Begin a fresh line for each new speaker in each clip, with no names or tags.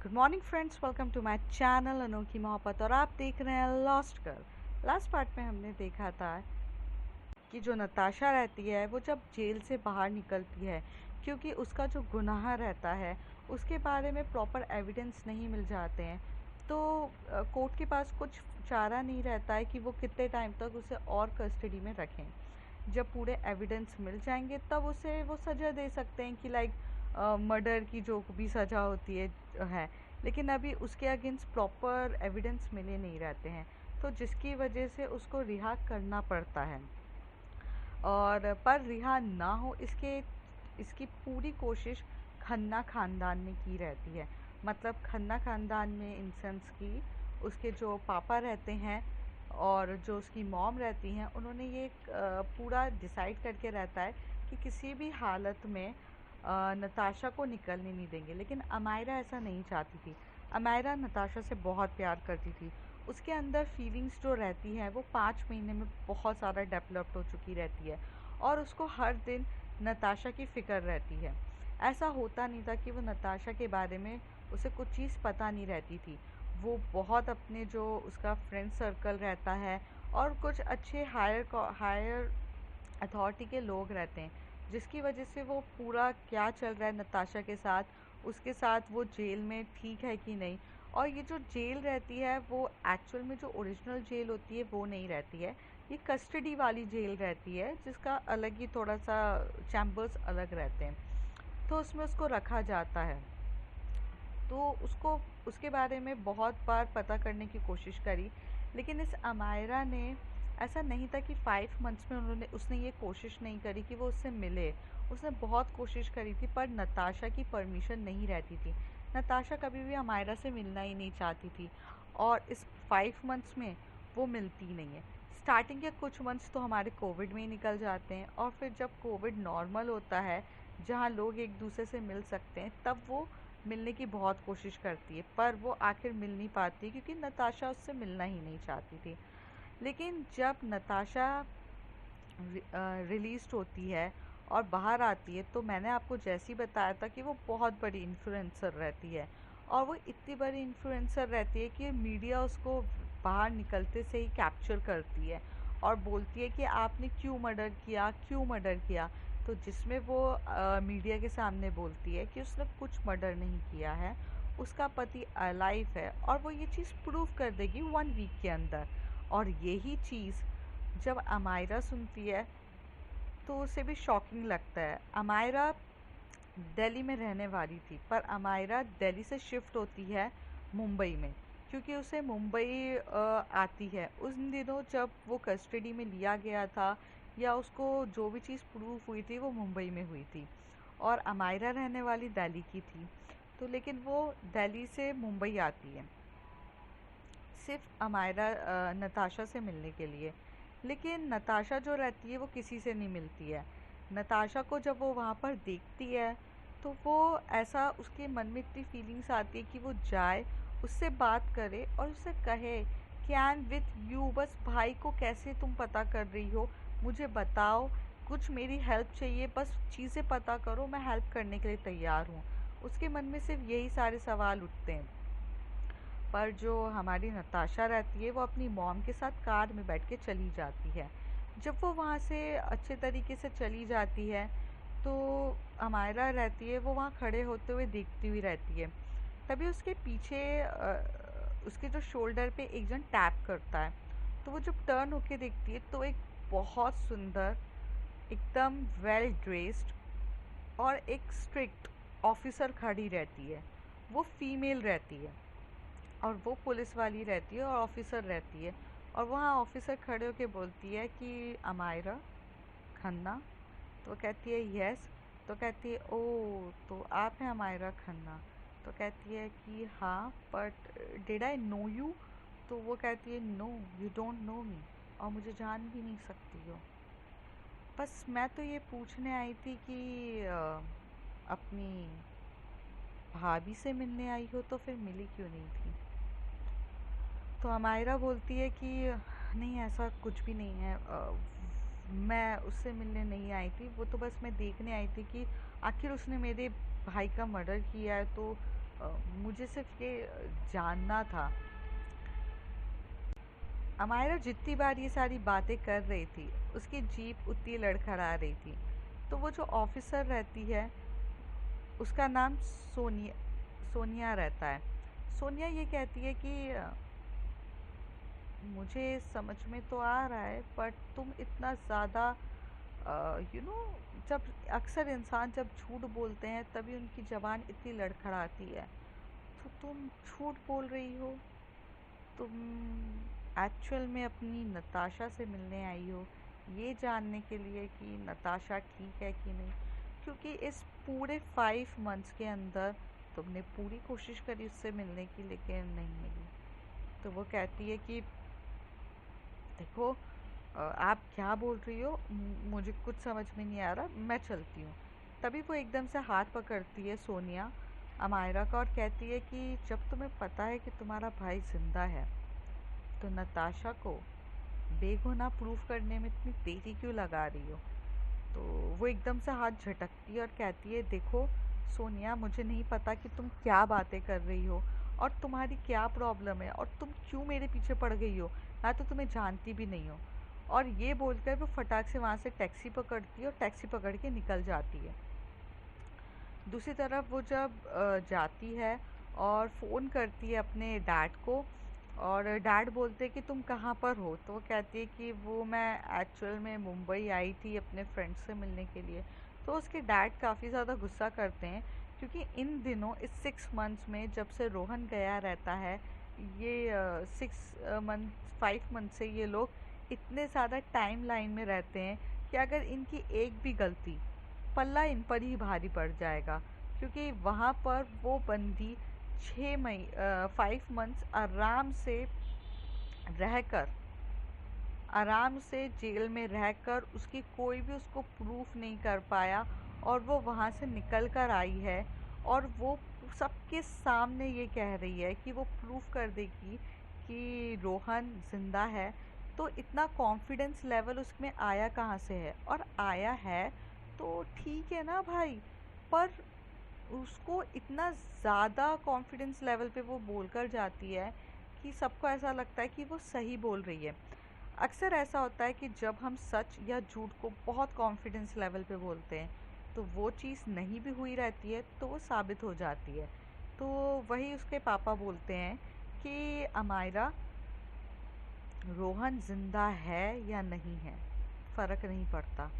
Good morning friends, welcome to my channel अनोखी मोहब्बत। और आप देख रहे हैं लॉस्ट गर्ल। लास्ट पार्ट में हमने देखा था कि जो नताशा रहती है वो जब जेल से बाहर निकलती है, क्योंकि उसका जो गुनाह रहता है उसके बारे में प्रॉपर एविडेंस नहीं मिल जाते हैं, तो कोर्ट के पास कुछ चारा नहीं रहता है कि वो कितने टाइम तक उसे और कस्टडी में रखें। जब पूरे एविडेंस मिल जाएंगे तब उसे वो सज़ा दे सकते हैं कि लाइक मर्डर की जो भी सज़ा होती है। लेकिन अभी उसके अगेंस्ट प्रॉपर एविडेंस मिले नहीं रहते हैं, तो जिसकी वजह से उसको रिहा करना पड़ता है। और पर रिहा ना हो इसकी पूरी कोशिश खन्ना ख़ानदान ने की रहती है। मतलब खन्ना ख़ानदान में इन सेंस की उसके जो पापा रहते हैं और जो उसकी मॉम रहती हैं, उन्होंने ये पूरा डिसाइड करके रहता है कि किसी भी हालत में नताशा को निकलने नहीं देंगे। लेकिन अमायरा ऐसा नहीं चाहती थी। अमायरा नताशा से बहुत प्यार करती थी। उसके अंदर फीलिंग्स जो रहती हैं वो 5 महीने में बहुत ज़्यादा डेवलप्ड हो चुकी रहती है, और उसको हर दिन नताशा की फ़िक्र रहती है। ऐसा होता नहीं था कि वो नताशा के बारे में उसे कुछ चीज़ पता नहीं रहती थी। वो बहुत अपने जो उसका फ्रेंड सर्कल रहता है और कुछ अच्छे हायर अथॉरिटी के लोग रहते हैं, जिसकी वजह से वो पूरा क्या चल रहा है नताशा के साथ, उसके साथ वो जेल में ठीक है कि नहीं। और ये जो जेल रहती है वो एक्चुअल में जो ओरिजिनल जेल होती है वो नहीं रहती है, ये कस्टडी वाली जेल रहती है, जिसका अलग ही थोड़ा सा चैम्बर्स अलग रहते हैं, तो उसमें उसको रखा जाता है। तो उसको उसके बारे में बहुत बार पता करने की कोशिश करी, लेकिन इस अमायरा ने ऐसा नहीं था कि 5 मंथ्स में उसने ये कोशिश नहीं करी कि वो उससे मिले। उसने बहुत कोशिश करी थी, पर नताशा की परमिशन नहीं रहती थी। नताशा कभी भी अमायरा से मिलना ही नहीं चाहती थी, और इस 5 मंथ्स में वो मिलती नहीं है। स्टार्टिंग के कुछ मंथ्स तो हमारे कोविड में ही निकल जाते हैं, और फिर जब कोविड नॉर्मल होता है, जहाँ लोग एक दूसरे से मिल सकते हैं, तब वो मिलने की बहुत कोशिश करती है, पर वो आखिर मिल नहीं पाती क्योंकि नताशा उससे मिलना ही नहीं चाहती थी। लेकिन जब नताशा रिलीज़ होती है और बाहर आती है, तो मैंने आपको जैसे ही बताया था कि वो बहुत बड़ी इन्फ्लुएंसर रहती है, और वो इतनी बड़ी इन्फ्लुएंसर रहती है कि मीडिया उसको बाहर निकलते से ही कैप्चर करती है और बोलती है कि आपने क्यों मर्डर किया, क्यों मर्डर किया। तो जिसमें वो मीडिया के सामने बोलती है कि उसने कुछ मर्डर नहीं किया है, उसका पति अलाइव है, और वो ये चीज़ प्रूव कर देगी 1 वीक के अंदर। और यही चीज़ जब अमायरा सुनती है तो उसे भी शॉकिंग लगता है। अमायरा दिल्ली में रहने वाली थी, पर अमायरा दिल्ली से शिफ्ट होती है मुंबई में, क्योंकि उसे मुंबई आती है। उन दिनों जब वो कस्टडी में लिया गया था, या उसको जो भी चीज़ प्रूफ हुई थी वो मुंबई में हुई थी, और अमायरा रहने वाली दिल्ली की थी। तो लेकिन वो दिल्ली से मुंबई आती है सिर्फ अमायरा नताशा से मिलने के लिए। लेकिन नताशा जो रहती है वो किसी से नहीं मिलती है। नताशा को जब वो वहाँ पर देखती है, तो वो ऐसा उसके मन में इतनी फीलिंग्स आती है कि वो जाए, उससे बात करे और उससे कहे कि आई एम विथ यू। बस भाई को कैसे तुम पता कर रही हो, मुझे बताओ, कुछ मेरी हेल्प चाहिए, बस चीज़ें पता करो, मैं हेल्प करने के लिए तैयार हूँ। उसके मन में सिर्फ यही सारे सवाल उठते हैं। पर जो हमारी नताशा रहती है वो अपनी मॉम के साथ कार में बैठ के चली जाती है। जब वो वहाँ से अच्छे तरीके से चली जाती है, तो अमायरा रहती है वो वहाँ खड़े होते हुए देखती हुई रहती है। तभी उसके पीछे उसके जो शोल्डर पे एक जन टैप करता है, तो वो जब टर्न होके देखती है तो एक बहुत सुंदर, एकदम वेल ड्रेस्ड और एक स्ट्रिक्ट ऑफिसर खड़ी रहती है। वो फीमेल रहती है, और वो पुलिस वाली रहती है और ऑफिसर रहती है। और वहाँ ऑफिसर खड़े होके बोलती है कि अमायरा खन्ना। तो कहती है यस। तो कहती है ओ, तो आप हैं अमायरा खन्ना। तो कहती है कि हाँ, but did I know you. तो वो कहती है नो, यू डोंट नो मी, और मुझे जान भी नहीं सकती हो। बस मैं तो ये पूछने आई थी कि अपनी भाभी से मिलने आई हो तो फिर मिली क्यों नहीं थी। तो अमायरा बोलती है कि नहीं, ऐसा कुछ भी नहीं है, मैं उससे मिलने नहीं आई थी, वो तो बस मैं देखने आई थी कि आखिर उसने मेरे भाई का मर्डर किया है, तो मुझे सिर्फ ये जानना था। अमायरा जितनी बार ये सारी बातें कर रही थी, उसकी जीप उतनी लड़खड़ा रही थी। तो वो जो ऑफिसर रहती है, उसका नाम सोनिया सोनिया रहता है। सोनिया ये कहती है कि मुझे समझ में तो आ रहा है, बट तुम इतना ज़्यादा यू नो जब अक्सर इंसान जब झूठ बोलते हैं तभी उनकी ज़बान इतनी लड़खड़ाती है। तो तुम झूठ बोल रही हो, तुम एक्चुअल में अपनी नताशा से मिलने आई हो, ये जानने के लिए कि नताशा ठीक है कि नहीं, क्योंकि इस पूरे 5 मंथ्स के अंदर तुमने पूरी कोशिश करी उससे मिलने की, लेकिन नहीं मिली। तो वो कहती है कि देखो, आप क्या बोल रही हो, मुझे कुछ समझ में नहीं आ रहा, मैं चलती हूँ। तभी वो एकदम से हाथ पकड़ती है सोनिया अमायरा का और कहती है कि जब तुम्हें पता है कि तुम्हारा भाई जिंदा है, तो नताशा को बेगुनाह प्रूफ करने में इतनी देरी क्यों लगा रही हो। तो वो एकदम से हाथ झटकती है और कहती है देखो सोनिया, मुझे नहीं पता कि तुम क्या बातें कर रही हो और तुम्हारी क्या प्रॉब्लम है और तुम क्यों मेरे पीछे पड़ गई हो, मैं तो तुम्हें जानती भी नहीं हूँ। और ये बोलकर वो फटाक से वहाँ से टैक्सी पकड़ती है और टैक्सी पकड़ के निकल जाती है। दूसरी तरफ वो जब जाती है और फ़ोन करती है अपने डैड को, और डैड बोलते हैं कि तुम कहाँ पर हो। तो वो कहती है कि वो मैं एक्चुअल में मुंबई आई थी अपने फ्रेंड से मिलने के लिए। तो उसके डैड काफ़ी ज़्यादा गुस्सा करते हैं, क्योंकि इन दिनों इस 6 मंथ्स में जब से रोहन गया रहता है, ये 5 मंथ से ये लोग इतने ज़्यादा टाइम लाइन में रहते हैं कि अगर इनकी एक भी गलती, पल्ला इन पर ही भारी पड़ जाएगा। क्योंकि वहाँ पर वो बंदी 5 मंथ्स रहकर आराम से जेल में रहकर उसकी कोई भी उसको प्रूफ नहीं कर पाया, और वो वहाँ से निकल कर आई है और वो सबके सामने ये कह रही है कि वो प्रूफ कर देगी कि रोहन ज़िंदा है। तो इतना कॉन्फिडेंस लेवल उसमें आया कहाँ से है, और आया है तो ठीक है ना भाई, पर उसको इतना ज़्यादा कॉन्फिडेंस लेवल पे वो बोलकर जाती है कि सबको ऐसा लगता है कि वो सही बोल रही है। अक्सर ऐसा होता है कि जब हम सच या झूठ को बहुत कॉन्फिडेंस लेवल पे बोलते हैं, तो वो चीज़ नहीं भी हुई रहती है तो वो साबित हो जाती है। तो वही उसके पापा बोलते हैं कि अमायरा, रोहन जिंदा है या नहीं है फ़र्क नहीं पड़ता,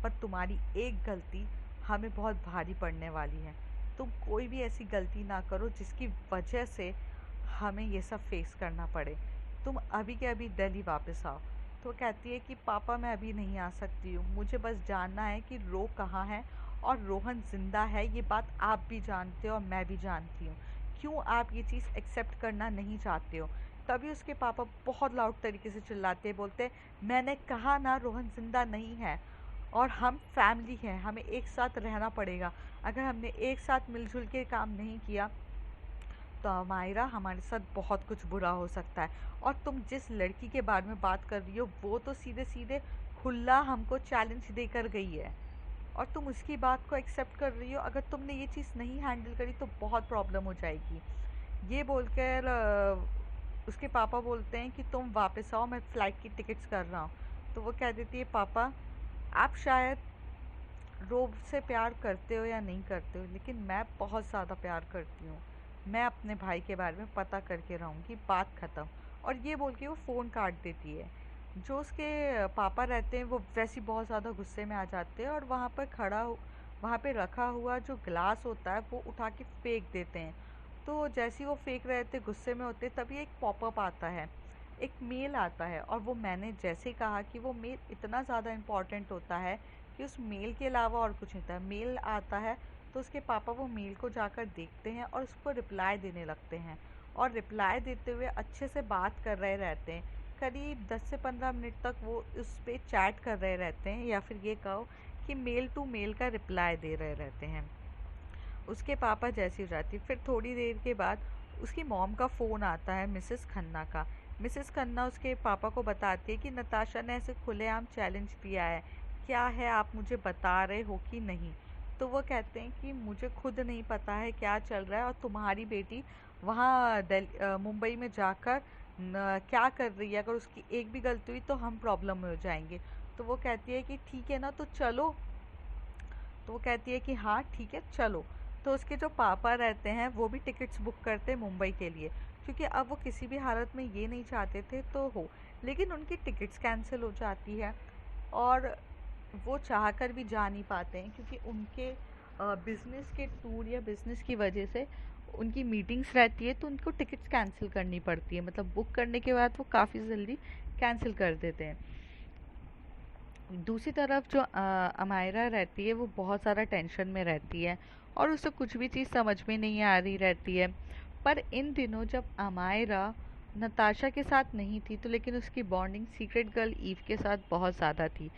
पर तुम्हारी एक गलती हमें बहुत भारी पड़ने वाली है। तुम कोई भी ऐसी गलती ना करो जिसकी वजह से हमें ये सब फेस करना पड़े। तुम अभी के अभी दिल्ली वापस आओ। तो कहती है कि पापा मैं अभी नहीं आ सकती हूँ, मुझे बस जानना है कि रो कहाँ है और रोहन ज़िंदा है, ये बात आप भी जानते हो और मैं भी जानती हूँ। क्यों आप ये चीज़ एक्सेप्ट करना नहीं चाहते हो। तभी उसके पापा बहुत लाउड तरीके से चिल्लाते हैं, बोलते हैं मैंने कहा ना रोहन ज़िंदा नहीं है, और हम फैमिली हैं, हमें एक साथ रहना पड़ेगा। अगर हमने एक साथ मिलजुल के काम नहीं किया तो मायरा हमारे साथ बहुत कुछ बुरा हो सकता है। और तुम जिस लड़की के बारे में बात कर रही हो वो तो सीधे सीधे खुला हमको चैलेंज देकर गई है, और तुम उसकी बात को एक्सेप्ट कर रही हो। अगर तुमने ये चीज़ नहीं हैंडल करी तो बहुत प्रॉब्लम हो जाएगी। ये बोलकर उसके पापा बोलते हैं कि तुम वापस आओ, मैं फ़्लाइट की टिकट्स कर रहा हूँ। तो वो कह देती है पापा, आप शायद रोब से प्यार करते हो या नहीं करते हो, लेकिन मैं बहुत ज़्यादा प्यार करती हूँ। मैं अपने भाई के बारे में पता करके रहूँगी, बात ख़त्म। और ये बोल के वो फ़ोन काट देती है। जो उसके पापा रहते हैं वो वैसे ही बहुत ज़्यादा गुस्से में आ जाते हैं, और वहाँ पे रखा हुआ जो ग्लास होता है वो उठा के फेंक देते हैं। तो जैसे ही वो फेंक रहे थे, गुस्से में होते, तभी एक पॉपअप आता है, एक मेल आता है। और वो मैंने जैसे कहा कि वो मेल इतना ज़्यादा इम्पॉर्टेंट होता है कि उस मेल के अलावा और कुछ नहीं था। मेल आता है तो उसके पापा वो मेल को जाकर देखते हैं और उसको रिप्लाई देने लगते हैं, और रिप्लाई देते हुए अच्छे से बात कर रहे रहते हैं। करीब 10 से 15 मिनट तक वो उस पर चैट कर रहे रहते हैं, या फिर ये कहो कि मेल टू मेल का रिप्लाई दे रहे रहते हैं। उसके पापा जैसी हो जाती, फिर थोड़ी देर के बाद उसकी मॉम का फ़ोन आता है, मिसेस खन्ना का। मिसेस खन्ना उसके पापा को बताती है कि नताशा ने ऐसे खुलेआम चैलेंज दिया है, क्या है आप मुझे बता रहे हो कि नहीं। तो वो कहते हैं कि मुझे खुद नहीं पता है क्या चल रहा है, और तुम्हारी बेटी वहाँ मुंबई में जाकर क्या कर रही है, अगर उसकी एक भी गलती हुई तो हम प्रॉब्लम में हो जाएंगे। तो वो कहती है कि ठीक है ना, तो चलो। तो वो कहती है कि हाँ ठीक है चलो। तो उसके जो पापा रहते हैं वो भी टिकट्स बुक करते हैं मुंबई के लिए, क्योंकि अब वो किसी भी हालत में ये नहीं चाहते थे तो हो, लेकिन उनकी टिकट्स कैंसिल हो जाती है। और वो चाह कर भी जा नहीं पाते हैं, क्योंकि उनके बिज़नेस के टूर या बिज़नेस की वजह से उनकी मीटिंग्स रहती है, तो उनको टिकट्स कैंसिल करनी पड़ती है। मतलब बुक करने के बाद वो काफ़ी जल्दी कैंसिल कर देते हैं। दूसरी तरफ जो अमायरा रहती है वो बहुत ज़्यादा टेंशन में रहती है, और उसे कुछ भी चीज़ समझ में नहीं आ रही रहती है। पर इन दिनों जब अमायरा नताशा के साथ नहीं थी, तो लेकिन उसकी बॉन्डिंग सीक्रेट गर्ल ईव के साथ बहुत ज़्यादा थी।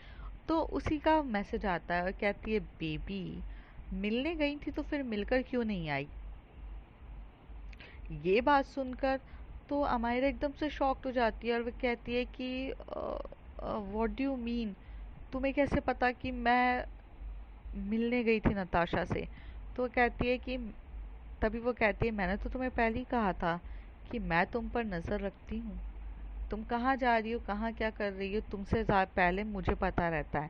तो उसी का मैसेज आता है और कहती है, बेबी मिलने गई थी तो फिर मिलकर क्यों नहीं आई। ये बात सुनकर तो अमायरा एकदम से शॉक्ड हो जाती है, और वो कहती है कि व्हाट डू यू मीन, तुम्हें कैसे पता कि मैं मिलने गई थी नताशा से। तो वो कहती है कि तभी वो कहती है, मैंने तो तुम्हें पहले ही कहा था कि मैं तुम पर नज़र रखती हूँ। तुम कहाँ जा रही हो, कहाँ क्या कर रही हो, तुमसे पहले मुझे पता रहता है।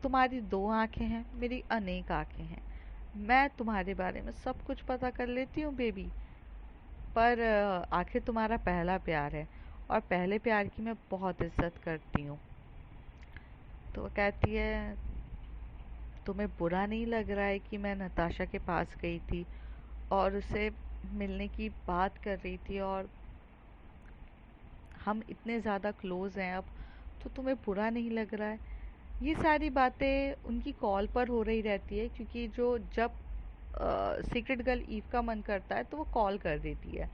तुम्हारी दो आंखें हैं, मेरी अनेक आंखें हैं। मैं तुम्हारे बारे में सब कुछ पता कर लेती हूँ बेबी। पर आखिर तुम्हारा पहला प्यार है, और पहले प्यार की मैं बहुत इज्जत करती हूँ। तो वो कहती है, तुम्हें बुरा नहीं लग रहा है कि मैं नताशा के पास गई थी और उसे मिलने की बात कर रही थी, और हम इतने ज़्यादा क्लोज़ हैं अब, तो तुम्हें बुरा नहीं लग रहा है। ये सारी बातें उनकी कॉल पर हो रही रहती है, क्योंकि जो जब सीक्रेट गर्ल ईव का मन करता है तो वो कॉल कर देती है।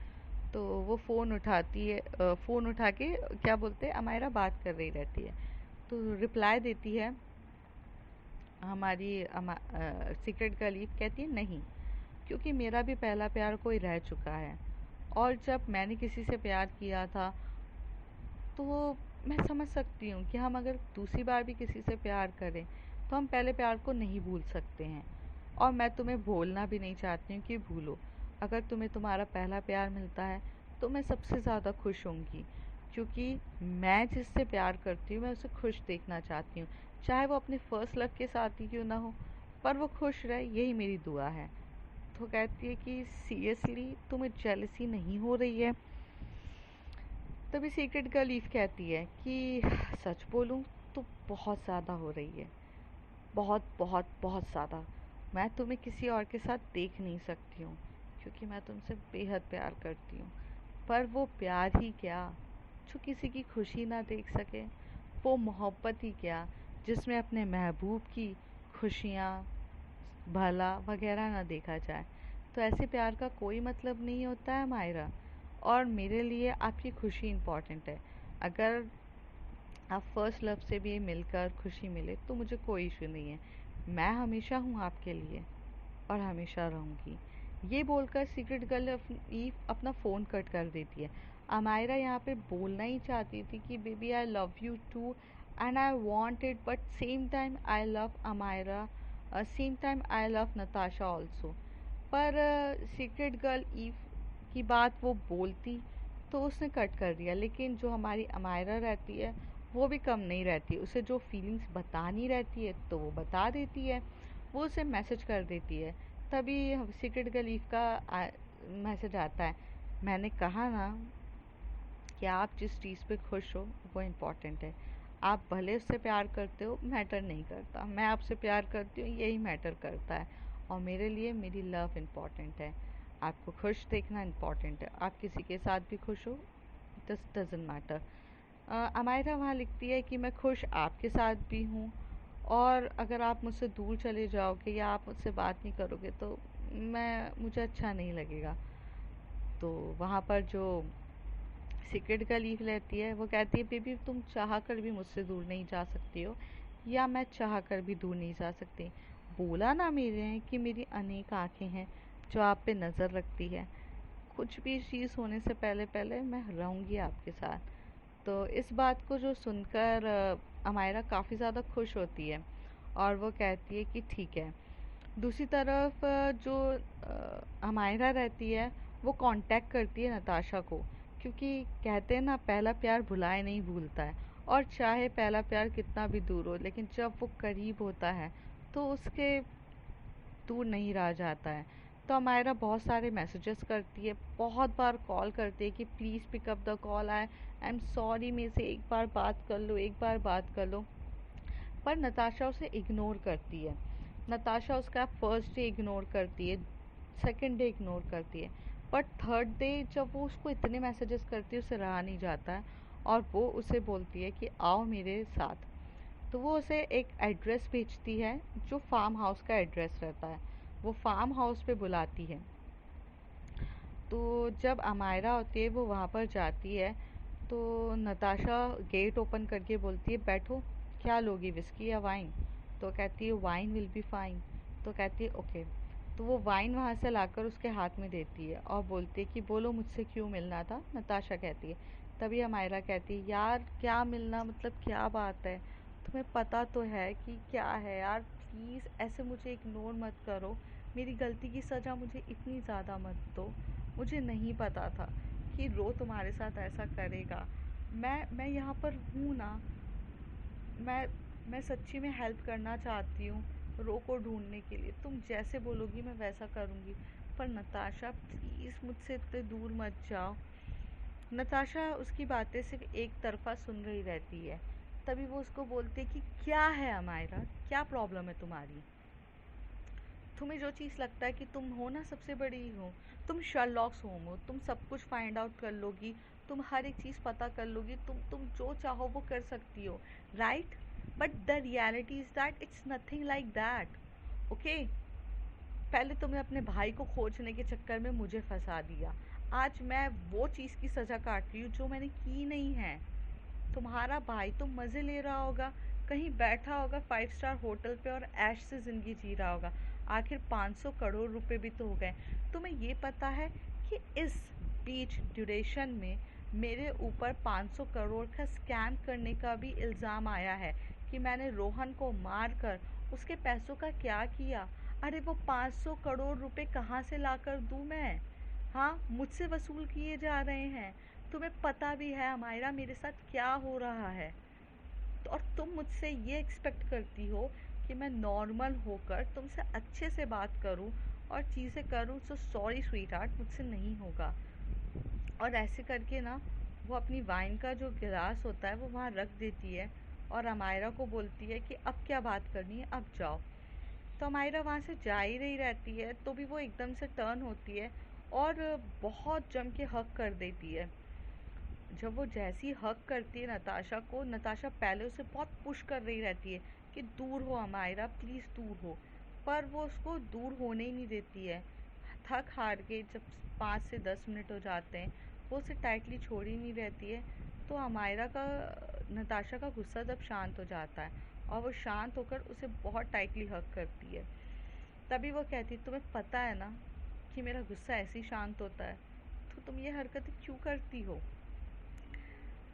तो वो फ़ोन उठाती है, फ़ोन उठा के क्या बोलते हैं, अमायरा बात कर रही रहती है। तो रिप्लाई देती है हमारी सीक्रेट गर्ल ईव, कहती है नहीं, क्योंकि मेरा भी पहला प्यार कोई रह चुका है, और जब मैंने किसी से प्यार किया था तो मैं समझ सकती हूँ कि हम अगर दूसरी बार भी किसी से प्यार करें तो हम पहले प्यार को नहीं भूल सकते हैं। और मैं तुम्हें बोलना भी नहीं चाहती हूँ कि भूलो। अगर तुम्हें तुम्हारा पहला प्यार मिलता है तो मैं सबसे ज़्यादा खुश होंगी, क्योंकि मैं जिससे प्यार करती हूँ मैं उसे खुश देखना चाहती हूँ, चाहे वो अपने फर्स्ट लव के साथ ही क्यों ना हो, पर वो खुश रहे, यही मेरी दुआ है। तो कहती है कि सीरियसली तुम्हें जेलसी नहीं हो रही है। तभी सीक्रेट गर्ल ईव कहती है कि सच बोलूं तो बहुत ज़्यादा हो रही है, बहुत बहुत बहुत ज़्यादा। मैं तुम्हें किसी और के साथ देख नहीं सकती हूँ, क्योंकि मैं तुमसे बेहद प्यार करती हूँ। पर वो प्यार ही क्या जो किसी की खुशी ना देख सके, वो मोहब्बत ही क्या जिसमें अपने महबूब की खुशियाँ, भला वगैरह ना देखा जाए। तो ऐसे प्यार का कोई मतलब नहीं होता है मायरा, और मेरे लिए आपकी खुशी इम्पॉर्टेंट है। अगर आप फर्स्ट लव से भी मिलकर खुशी मिले तो मुझे कोई इशू नहीं है। मैं हमेशा हूँ आपके लिए, और हमेशा रहूँगी। ये बोलकर सीक्रेट गर्ल ईव अपना फ़ोन कट कर देती है। अमायरा यहाँ पे बोलना ही चाहती थी कि baby I love you too, and I want it, but same time I love Amayra, same time I love Natasha also. पर सीक्रेट गर्ल ईव की बात वो बोलती तो उसने कट कर दिया, लेकिन जो हमारी अमायरा रहती है वो भी कम नहीं रहती। उसे जो फीलिंग्स बतानी रहती है तो वो बता देती है, वो उसे मैसेज कर देती है। तभी सीक्रेट गर्ल ईव का मैसेज आता है, मैंने कहा ना कि आप जिस चीज़ पे खुश हो वो इम्पोर्टेंट है। आप भले उससे प्यार करते हो मैटर नहीं करता, मैं आपसे प्यार करती हूँ यही मैटर करता है, और मेरे लिए मेरी लव इम्पॉर्टेंट है। आपको खुश देखना इम्पॉर्टेंट है, आप किसी के साथ भी खुश हो, दिस डजेंट मैटर। अमायरा वहाँ लिखती है कि मैं खुश आपके साथ भी हूँ, और अगर आप मुझसे दूर चले जाओगे या आप मुझसे बात नहीं करोगे तो मुझे अच्छा नहीं लगेगा। तो वहाँ पर जो सीक्रेट का लीफ लेती है वो कहती है, बेबी तुम चाह कर भी मुझसे दूर नहीं जा सकती हो, या मैं चाह कर भी दूर नहीं जा सकती। बोला ना मेरे हैं कि मेरी अनेक आंखें हैं जो आप पे नज़र रखती है। कुछ भी चीज़ होने से पहले पहले मैं रहूँगी आपके साथ। तो इस बात को जो सुनकर अमायरा काफ़ी ज़्यादा खुश होती है, और वो कहती है कि ठीक है, दूसरी तरफ जो हमायरा रहती है वो कांटेक्ट करती है नताशा को, क्योंकि कहते हैं ना पहला प्यार भुलाए नहीं भूलता है। और चाहे पहला प्यार कितना भी दूर हो, लेकिन जब वो करीब होता है तो उसके दूर नहीं रहा जाता है। तो अमायरा बहुत सारे मैसेजेस करती है, बहुत बार कॉल करती है कि please pick up the call, I am sorry, मेरे से एक बार बात कर लो, एक बार बात कर लो। पर नताशा उसे इग्नोर करती है। नताशा उसका फर्स्ट डे इग्नोर करती है, सेकंड डे इग्नोर करती है, बट थर्ड डे जब वो उसको इतने मैसेजेस करती है उसे रहा नहीं जाता है, और वो उसे बोलती है कि आओ मेरे साथ। तो वो उसे एक एड्रेस भेजती है जो फार्म हाउस का एड्रेस रहता है, वो फार्म हाउस पे बुलाती है। तो जब अमायरा होती है वो वहाँ पर जाती है, तो नताशा गेट ओपन करके बोलती है बैठो, क्या लोगी, विस्की या वाइन? तो कहती है वाइन विल बी फाइन। तो कहती है ओके। तो वो वाइन वहाँ से लाकर उसके हाथ में देती है और बोलती है कि बोलो मुझसे क्यों मिलना था। नताशा कहती है, तभी अमायरा कहती है यार क्या मिलना, मतलब क्या बात है, तुम्हें पता तो है कि क्या है यार, प्लीज़ ऐसे मुझे इग्नोर मत करो, मेरी गलती की सज़ा मुझे इतनी ज़्यादा मत दो, मुझे नहीं पता था कि रो तुम्हारे साथ ऐसा करेगा। मैं यहाँ पर हूँ ना, मैं मैं सच्ची में हेल्प करना चाहती हूँ रो को ढूंढने के लिए, तुम जैसे बोलोगी मैं वैसा करूँगी, पर नताशा प्लीज़ मुझसे इतने दूर मत जाओ। नताशा उसकी बातें सिर्फ एक तरफा सुन रही रहती है। तभी वो उसको बोलती है कि क्या है अमायरा, क्या प्रॉब्लम है तुम्हारी? तुम्हें जो चीज़ लगता है कि तुम हो ना सबसे बड़ी हो, तुम शर्लॉक्स होम हो, तुम सब कुछ फाइंड आउट कर लोगी, तुम हर एक चीज़ पता कर लोगी, तुम जो चाहो वो कर सकती हो, right? But the reality is that it's nothing like that, okay? पहले तुमने अपने भाई को खोजने के चक्कर में मुझे फंसा दिया, आज मैं वो चीज़ की सज़ा काट रही हूँ जो मैंने की नहीं है। तुम्हारा भाई तो मज़े ले रहा होगा, कहीं बैठा होगा 5 स्टार होटल पे और ऐश से ज़िंदगी जी रहा होगा। आखिर 500 करोड़ रुपए भी तो हो गए। तुम्हें ये पता है कि इस बीच ड्यूरेशन में मेरे ऊपर 500 करोड़ का स्कैम करने का भी इल्ज़ाम आया है कि मैंने रोहन को मार कर उसके पैसों का क्या किया। अरे वो 500 करोड़ रुपए कहाँ से लाकर दूँ मैं? हाँ, मुझसे वसूल किए जा रहे हैं। तुम्हें पता भी है अमायरा मेरे साथ क्या हो रहा है, तो और तुम मुझसे ये एक्सपेक्ट करती हो कि मैं नॉर्मल होकर तुमसे अच्छे से बात करूं और चीज़ें करूं। सो सॉरी स्वीट हार्ट, मुझसे नहीं होगा। और ऐसे करके ना वो अपनी वाइन का जो गिलास होता है वो वहाँ रख देती है और अमायरा को बोलती है कि अब क्या बात करनी है, अब जाओ। तो अमायरा वहाँ से जा ही रही रहती है, तो भी वो एकदम से टर्न होती है और बहुत जम के हक कर देती है। जब वो जैसी हक करती है नताशा को, नताशा पहले उसे बहुत पुश कर रही रहती है कि दूर हो अमायरा, प्लीज़ दूर हो, पर वो उसको दूर होने ही नहीं देती है। थक हार के जब 5 से 10 मिनट हो जाते हैं, वो उसे टाइटली छोड़ ही नहीं रहती है। तो अमायरा का, नताशा का गुस्सा जब शांत हो जाता है और वो शांत होकर उसे बहुत टाइटली हक करती है, तभी वो कहती तुम्हें पता है ना कि मेरा गुस्सा ऐसे ही शांत होता है, तो तुम ये हरकतें क्यों करती हो?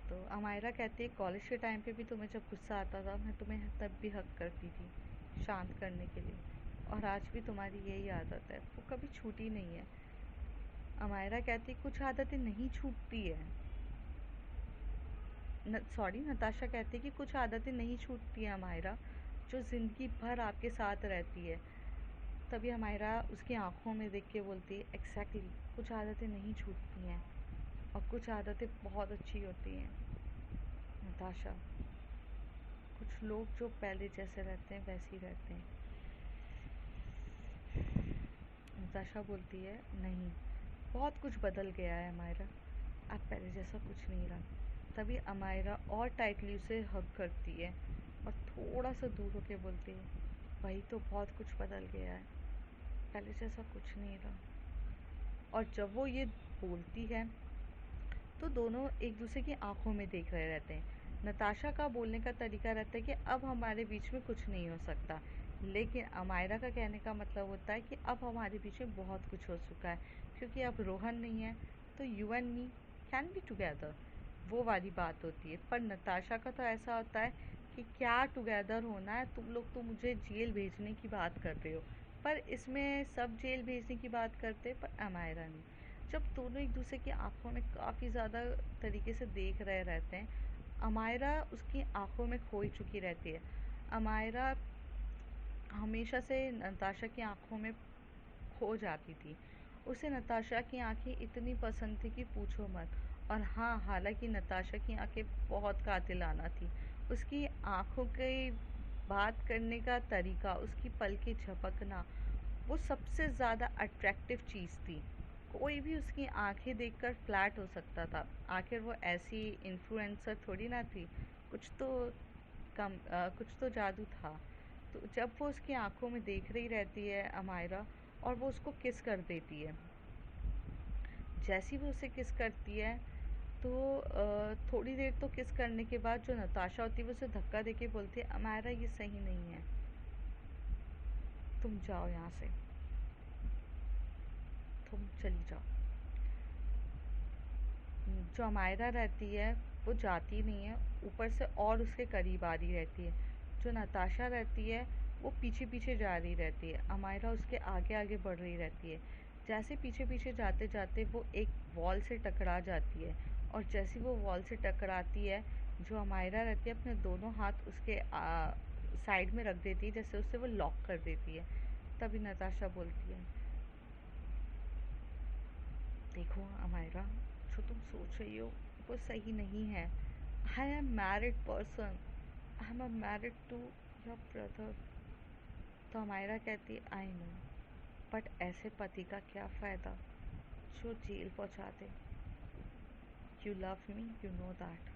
तो अमायरा कहती है कॉलेज के टाइम पे भी तुम्हें जब गुस्सा आता था मैं तुम्हें तब भी हक करती थी शांत करने के लिए, और आज भी तुम्हारी यही आदत है, वो कभी छूटी नहीं है। अमायरा कहती कुछ आदतें नहीं छूटती है, सॉरी, नताशा कहती है कि कुछ आदतें नहीं छूटती हैं अमायरा, जो ज़िंदगी भर आपके साथ रहती है। तभी अमायरा उसकी आंखों में देख के बोलती है एग्जैक्टली, कुछ आदतें नहीं छूटती हैं और कुछ आदतें बहुत अच्छी होती हैं नताशा। कुछ लोग जो पहले जैसे रहते हैं वैसे ही रहते हैं। नताशा बोलती है नहीं, बहुत कुछ बदल गया है अमायरा, अब पहले जैसा कुछ नहीं रहा। तभी अमायरा और टाइटली उसे हग करती है और थोड़ा सा दूर होके बोलती है वही तो, बहुत कुछ बदल गया है, पहले जैसा कुछ नहीं रहा। और जब वो ये बोलती है तो दोनों एक दूसरे की आंखों में देख रहे रहते हैं। नताशा का बोलने का तरीका रहता है कि अब हमारे बीच में कुछ नहीं हो सकता, लेकिन अमायरा का कहने का मतलब होता है कि अब हमारे बीच में बहुत कुछ हो चुका है, क्योंकि अब रोहन नहीं है, तो you and me can be together, वो वाली बात होती है। पर नताशा का तो ऐसा होता है कि क्या टुगेदर होना है, तुम लोग तो मुझे जेल भेजने की बात कर रहे हो, पर इसमें सब जेल भेजने की बात करते, पर अमायरा नहीं। जब दोनों एक दूसरे की आंखों में काफ़ी ज़्यादा तरीके से देख रहे रहते हैं, अमायरा उसकी आंखों में खोई चुकी रहती है। अमायरा हमेशा से नताशा की आंखों में खो जाती थी। उसे नताशा की आंखें इतनी पसंद थी कि पूछो मत। और हाँ, हालांकि नताशा की आंखें बहुत कातिलाना थी। उसकी आंखों की बात करने का तरीका, उसकी पलकें झपकना, वो सबसे ज़्यादा अट्रैक्टिव चीज़ थी। कोई भी उसकी आंखें देखकर फ्लैट हो सकता था। आखिर वो ऐसी इन्फ्लुएंसर थोड़ी ना थी। कुछ तो कुछ तो जादू था। तो जब वो उसकी आंखों में देख रही रहती है अमायरा, और वो उसको किस कर देती है। जैसी वो उसे किस करती है, तो थोड़ी देर तो किस करने के बाद जो नताशा होती है वो उसे धक्का देके बोलती है, अमायरा ये सही नहीं है, तुम जाओ यहाँ से, तुम चली जाओ। जो अमायरा रहती है वो जाती नहीं है, ऊपर से और उसके करीब आ रही रहती है। जो नताशा रहती है वो पीछे पीछे जा रही रहती है, अमायरा उसके आगे आगे बढ़ रही रहती है। जैसे पीछे पीछे जाते जाते वो एक वॉल से टकरा जाती है, और जैसे वो वॉल से टकराती है, जो अमायरा रहती है अपने दोनों हाथ उसके साइड में रख देती है, जैसे उससे वो लॉक कर देती है। तभी नताशा बोलती है, देखो अमायरा, जो तुम सोच रही हो वो सही नहीं है। I am married person, I am married to your brother. तो अमायरा कहती है, आई नो, बट ऐसे पति का क्या फ़ायदा जो जेल पहुंचा दे। You love me, you know that,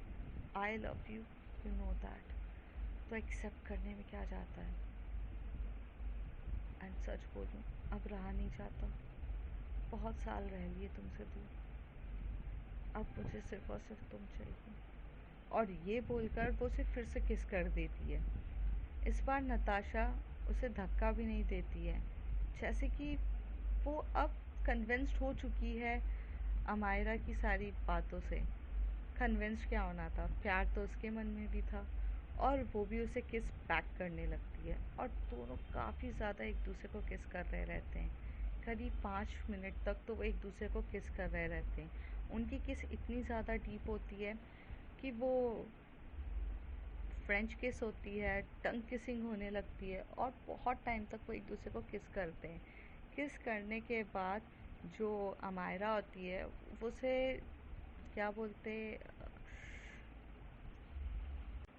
I love you, you know that. तो एक्सेप्ट करने में क्या जाता है। एंड सच बोलूं, अब रहा नहीं जाता। बहुत साल रह लिए तुमसे दूर, अब मुझे सिर्फ और सिर्फ तुम चाहिए। और ये बोलकर वो उसे फिर से किस कर देती है। इस बार नताशा उसे धक्का भी नहीं देती है, जैसे कि वो अब कन्विंस्ड हो चुकी है अमायरा की सारी बातों से। कन्विंस्ड क्या होना था, प्यार तो उसके मन में भी था, और वो भी उसे किस बैक करने लगती है। और दोनों काफ़ी ज़्यादा एक दूसरे को किस कर रहे रहते हैं। करीब 5 मिनट तक तो वो एक दूसरे को किस कर रहे रहते हैं। उनकी किस इतनी ज़्यादा डीप होती है कि वो फ्रेंच किस होती है, टंग किसिंग होने लगती है, और बहुत टाइम तक वो एक दूसरे को किस करते हैं। किस करने के बाद जो अमायरा होती है वो उसे क्या बोलते,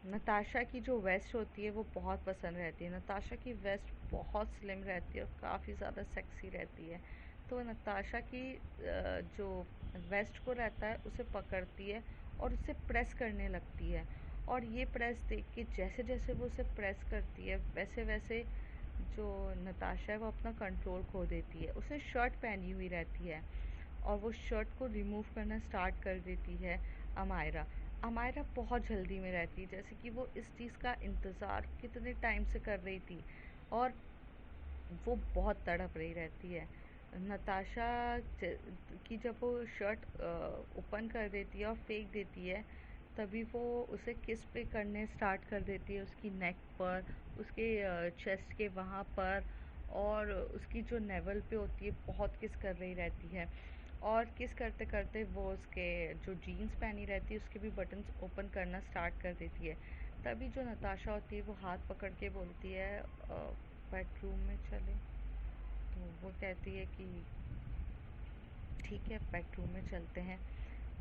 नताशा की जो वेस्ट होती है वो बहुत पसंद रहती है। नताशा की वेस्ट बहुत स्लिम रहती है और काफ़ी ज़्यादा सेक्सी रहती है। तो नताशा की जो वेस्ट को रहता है उसे पकड़ती है और उसे प्रेस करने लगती है। और ये प्रेस देख के जैसे जैसे वो उसे प्रेस करती है, वैसे वैसे जो नताशा है वो अपना कंट्रोल खो देती है। उसने शर्ट पहनी हुई रहती है, और वो शर्ट को रिमूव करना स्टार्ट कर देती है अमायरा। अमायरा बहुत जल्दी में रहती है, जैसे कि वो इस चीज़ का इंतज़ार कितने टाइम से कर रही थी, और वो बहुत तड़प रही रहती है। नताशा की जब वो शर्ट ओपन कर देती है और फेंक देती है, तभी वो उसे किस पे करने स्टार्ट कर देती है, उसकी नेक पर, उसके चेस्ट के वहाँ पर, और उसकी जो नेवल पे होती है बहुत किस कर रही रहती है। और किस करते करते वो उसके जो जीन्स पहनी रहती है उसके भी बटन्स ओपन करना स्टार्ट कर देती है। तभी जो नताशा होती है वो हाथ पकड़ के बोलती है, बेडरूम में चले। तो वो कहती है कि ठीक है, बेडरूम में चलते हैं।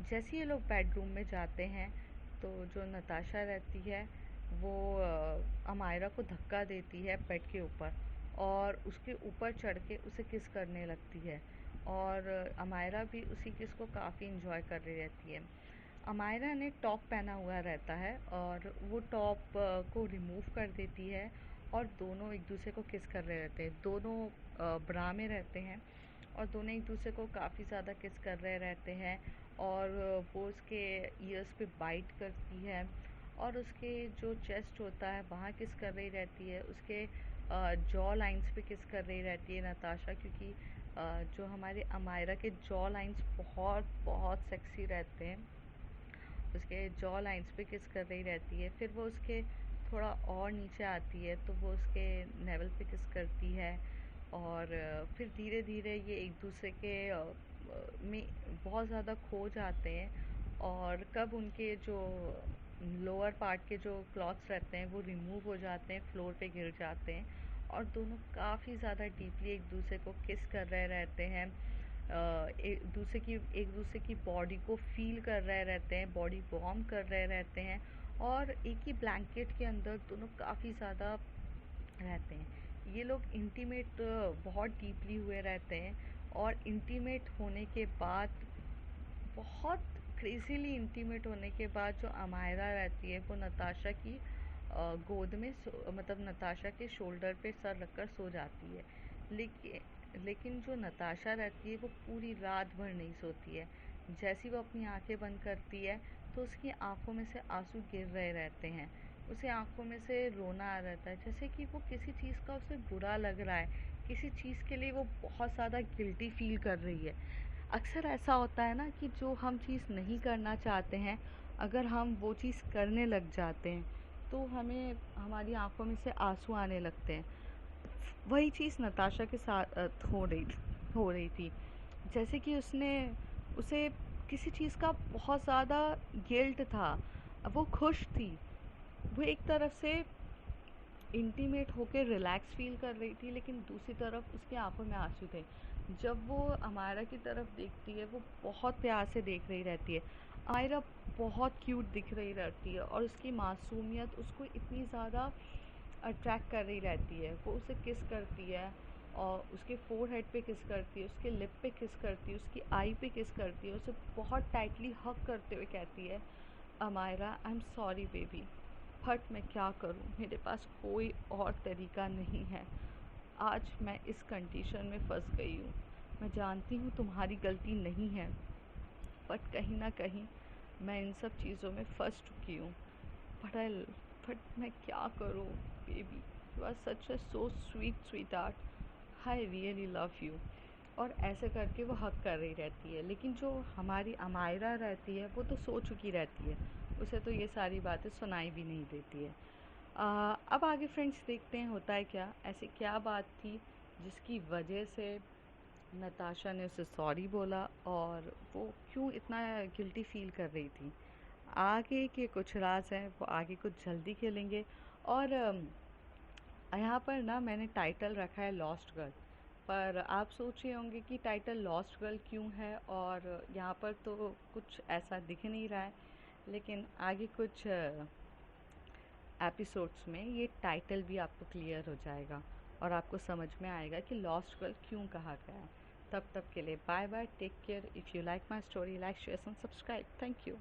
जैसे ये लोग बेडरूम में जाते हैं, तो जो नताशा रहती है वो अमायरा को धक्का देती है बेड के ऊपर, और उसके ऊपर चढ़ के उसे किस करने लगती है। और अमायरा भी उसी किस को काफ़ी इंजॉय कर रही रहती है। अमायरा ने टॉप पहना हुआ रहता है, और वो टॉप को रिमूव कर देती है, और दोनों एक दूसरे को किस कर रहे रहते हैं। दोनों ब्रा में रहते हैं, और दोनों एक दूसरे को काफ़ी ज़्यादा किस कर रहे रहते हैं। और वो उसके ईयर्स पे बाइट करती है, और उसके जो चेस्ट होता है वहाँ किस कर रही रहती है। उसके जॉ लाइंस पे किस कर रही रहती है नताशा, क्योंकि जो हमारे अमायरा के जॉ लाइंस बहुत बहुत सेक्सी रहते हैं। उसके जॉ लाइंस पे किस कर रही रहती है। फिर वो उसके थोड़ा और नीचे आती है तो वो उसके नेवल पे किस करती है। और फिर धीरे धीरे ये एक दूसरे के में बहुत ज़्यादा खो जाते हैं, और कब उनके जो लोअर पार्ट के जो क्लॉथ्स रहते हैं वो रिमूव हो जाते हैं, फ्लोर पे गिर जाते हैं, और दोनों काफ़ी ज़्यादा डीपली एक दूसरे को किस कर रहे रहते हैं, एक दूसरे की बॉडी को फील कर रहे रहते हैं, बॉडी वार्म कर रहे रहते हैं, और एक ही ब्लैंकेट के अंदर दोनों काफ़ी ज़्यादा रहते हैं। ये लोग इंटीमेट बहुत डीपली हुए रहते हैं, और इंटीमेट होने के बाद, बहुत क्रेज़ीली इंटीमेट होने के बाद, जो अमायरा रहती है वो नताशा की गोद में मतलब नताशा के शोल्डर पे सर रखकर सो जाती है। लेकिन जो नताशा रहती है वो पूरी रात भर नहीं सोती है। जैसे ही वो अपनी आंखें बंद करती है तो उसकी आंखों में से आंसू गिर रहे रहते हैं, उसे आंखों में से रोना आ रहता है, जैसे कि वो किसी चीज़ का उसे बुरा लग रहा है, किसी चीज़ के लिए वो बहुत ज़्यादा गिल्टी फील कर रही है। अक्सर ऐसा होता है ना कि जो हम चीज़ नहीं करना चाहते हैं, अगर हम वो चीज़ करने लग जाते हैं तो हमें हमारी आंखों में से आंसू आने लगते हैं। वही चीज़ नताशा के साथ हो रही थी। जैसे कि उसे किसी चीज़ का बहुत ज़्यादा गिल्ट था। वो खुश थी, वो एक तरफ से इंटीमेट होकर रिलैक्स फील कर रही थी, लेकिन दूसरी तरफ उसकी आंखों में आंसू थे। जब वो अमायरा की तरफ देखती है, वो बहुत प्यार से देख रही रहती है। अमायरा बहुत क्यूट दिख रही रहती है, और उसकी मासूमियत उसको इतनी ज़्यादा अट्रैक्ट कर रही रहती है। वो उसे किस करती है, और उसके फोरहेड पे किस करती है, उसके लिप पे किस करती है, उसकी आई पे किस करती है, उसे बहुत टाइटली हग करते हुए कहती है, Amayra I am sorry baby, but मैं क्या करूं, मेरे पास कोई और तरीका नहीं है। आज मैं इस कंडीशन में फंस गई हूँ। मैं जानती हूँ तुम्हारी गलती नहीं है, बट कहीं ना कहीं मैं इन सब चीज़ों में फंस चुकी हूँ। बट बट मैं क्या करूँ baby, you are such a so sweet heart, I really love you. और ऐसे करके वो हक कर रही रहती है, लेकिन जो हमारी अमायरा रहती है वो तो सो चुकी रहती है, उसे तो ये सारी बातें सुनाई भी नहीं देती है। अब आगे फ्रेंड्स देखते हैं होता है क्या, ऐसी क्या बात थी जिसकी वजह से नताशा ने उसे सॉरी बोला, और वो क्यों इतना गिल्टी फील कर रही थी। आगे के कुछ राज हैं वो आगे कुछ जल्दी खेलेंगे। और यहाँ पर ना मैंने टाइटल रखा है लॉस्ट गर्ल, पर आप सोच रहे होंगे कि टाइटल लॉस्ट गर्ल क्यों है, और यहाँ पर तो कुछ ऐसा दिख नहीं रहा है, लेकिन आगे कुछ एपिसोड्स में ये टाइटल भी आपको क्लियर हो जाएगा, और आपको समझ में आएगा कि लॉस्ट गर्ल क्यों कहा गया है। तब तक के लिए bye bye, take care. If you like my story, like share and subscribe. Thank you.